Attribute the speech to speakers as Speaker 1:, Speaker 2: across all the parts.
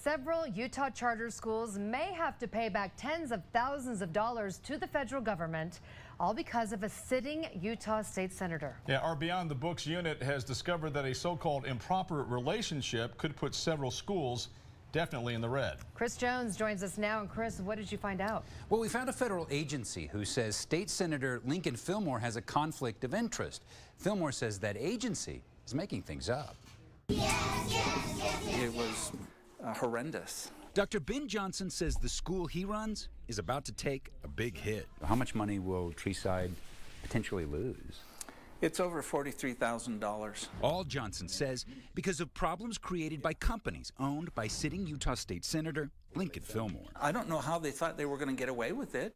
Speaker 1: Several Utah charter schools may have to pay back tens of thousands of dollars to the federal government, all because of a sitting Utah state senator.
Speaker 2: Yeah, our Beyond the Books unit has discovered that a so-called improper relationship could put several schools definitely in the red.
Speaker 1: Chris Jones joins us now. And Chris, what did you find out?
Speaker 3: Well, we found a federal agency who says State Senator Lincoln Fillmore has a conflict of interest. Fillmore says that agency is making things up.
Speaker 4: It was horrendous.
Speaker 3: Dr. Ben Johnson says the school he runs is about to take a big hit. How much money will Treeside potentially lose?
Speaker 4: It's over $43,000.
Speaker 3: All, Johnson says, because of problems created by companies owned by sitting Utah State Senator Lincoln Fillmore.
Speaker 4: I don't know how they thought they were going to get away with it.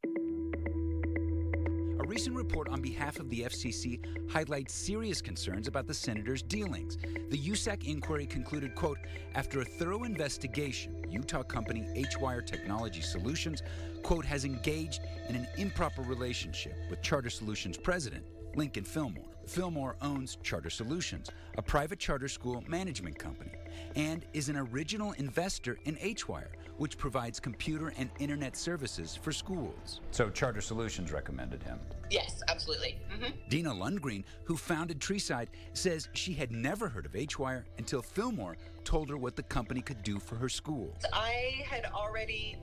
Speaker 3: A recent report on behalf of the FCC highlights serious concerns about the senator's dealings. The USAC inquiry concluded, quote, after a thorough investigation, Utah company H-Wire Technology Solutions, quote, has engaged in an improper relationship with Charter Solutions president Lincoln Fillmore. Fillmore owns Charter Solutions, a private charter school management company, and is an original investor in H-Wire, which provides computer and internet services for schools. So Charter Solutions recommended him?
Speaker 5: Yes, absolutely.
Speaker 3: Dina Lundgren, who founded Treeside, says she had never heard of H-Wire until Fillmore told her what the company could do for her school.
Speaker 5: I had already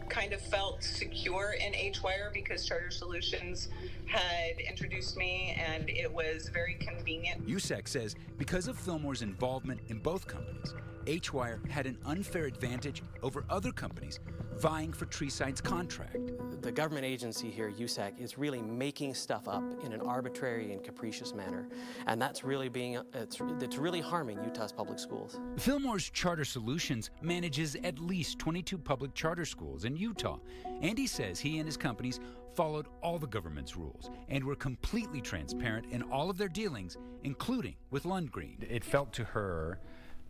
Speaker 5: kind of felt secure in H-Wire because Charter Solutions had introduced me and it was very convenient.
Speaker 3: USAC says because of Fillmore's involvement in both companies, H-Wire had an unfair advantage over other companies vying for Treeside's contract.
Speaker 6: The government agency here, USAC, is really making stuff up in an arbitrary and capricious manner, and that's really it's really harming Utah's public schools.
Speaker 3: Fillmore's Charter Solutions manages at least 22 public charter schools in Utah, and he says he and his companies followed all the government's rules and were completely transparent in all of their dealings, including with Lundgren. It felt to her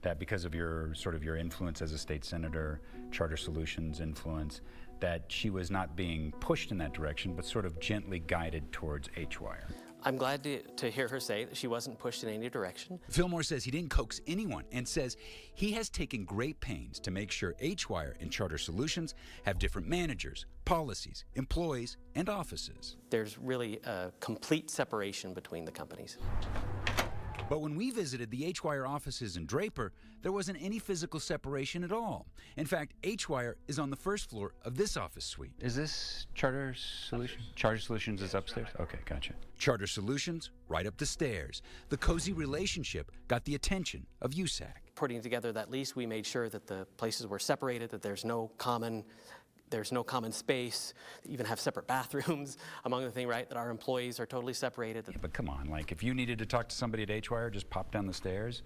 Speaker 3: that because of your influence as a state senator, Charter Solutions influence, that she was not being pushed in that direction, but sort of gently guided towards H-Wire.
Speaker 6: I'm glad to hear her say that she wasn't pushed in any direction.
Speaker 3: Fillmore says he didn't coax anyone and says he has taken great pains to make sure H-Wire and Charter Solutions have different managers, policies, employees, and offices.
Speaker 6: There's really a complete separation between the companies.
Speaker 3: But when we visited the H-Wire offices in Draper, there wasn't any physical separation at all. In fact, H-Wire is on the first floor of this office suite. Is this Charter Solutions? Charter Solutions is upstairs? Okay, gotcha. Charter Solutions, right up the stairs. The cozy relationship got the attention of USAC.
Speaker 6: Putting together that lease, we made sure that the places were separated, that there's no common space, even have separate bathrooms, among the things, right, that our employees are totally separated.
Speaker 3: Yeah, but come on, like if you needed to talk to somebody at H-Wire, just pop down the stairs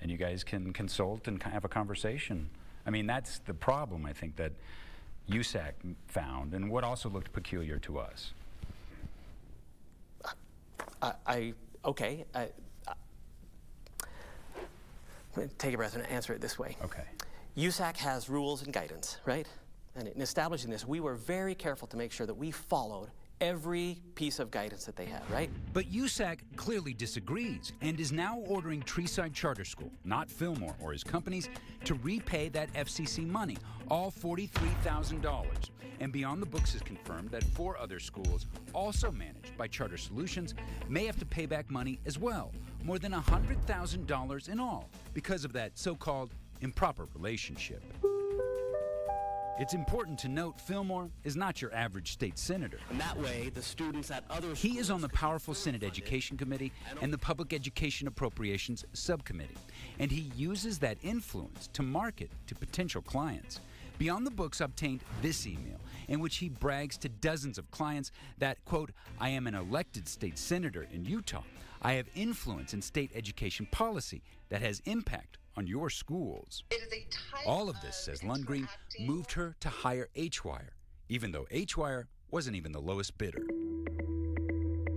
Speaker 3: and you guys can consult and have a conversation. I mean, that's the problem, I think, that USAC found, and what also looked peculiar to us.
Speaker 6: Take a breath and answer it this way.
Speaker 3: Okay.
Speaker 6: USAC has rules and guidance, right? And in establishing this, we were very careful to make sure that we followed every piece of guidance that they had, right?
Speaker 3: But USAC clearly disagrees and is now ordering Treeside Charter School, not Fillmore or his companies, to repay that FCC money, all $43,000. And Beyond the Books has confirmed that 4 other schools, also managed by Charter Solutions, may have to pay back money as well, more than $100,000 in all, because of that so-called improper relationship. It's important to note Fillmore is not your average state senator.
Speaker 7: And that way, the students at other
Speaker 3: He is on the powerful Senate Education Committee and the Public Education Appropriations Subcommittee, and he uses that influence to market to potential clients. Beyond the Books obtained this email, in which he brags to dozens of clients that, quote, I am an elected state senator in Utah. I have influence in state education policy that has impact on your schools.
Speaker 5: It is a type
Speaker 3: All of this, says Lundgren, moved her to hire H-Wire, even though H-Wire wasn't even the lowest bidder.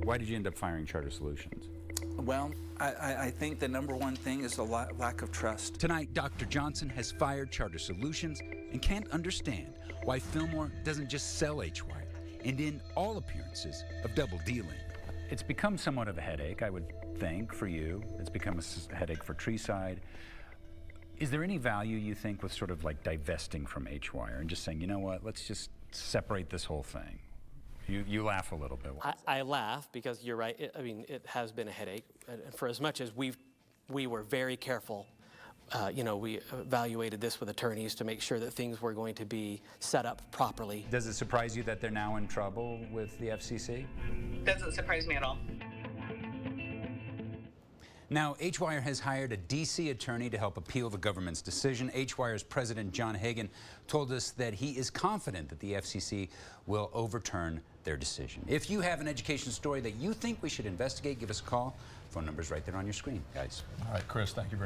Speaker 3: Why did you end up firing Charter Solutions?
Speaker 4: Well, I think the number one thing is the lack of trust.
Speaker 3: Tonight, Dr. Johnson has fired Charter Solutions and can't understand why Fillmore doesn't just sell H-Wire and end all appearances of double dealing. It's become somewhat of a headache, I would think, for you. It's become a headache for Treeside. Is there any value, you think, with sort of like divesting from H-Wire and just saying, you know what, let's just separate this whole thing? You laugh a little bit.
Speaker 6: I laugh because you're right. It has been a headache. And for as much as we were very careful, we evaluated this with attorneys to make sure that things were going to be set up properly.
Speaker 3: Does it surprise you that they're now in trouble with the FCC?
Speaker 5: Doesn't surprise me at all.
Speaker 3: Now, H-Wire has hired a D.C. attorney to help appeal the government's decision. H-Wire's president, John Hagan, told us that he is confident that the FCC will overturn their decision. If you have an education story that you think we should investigate, give us a call. Phone number's right there on your screen, guys.
Speaker 2: All right, Chris, thank you very much.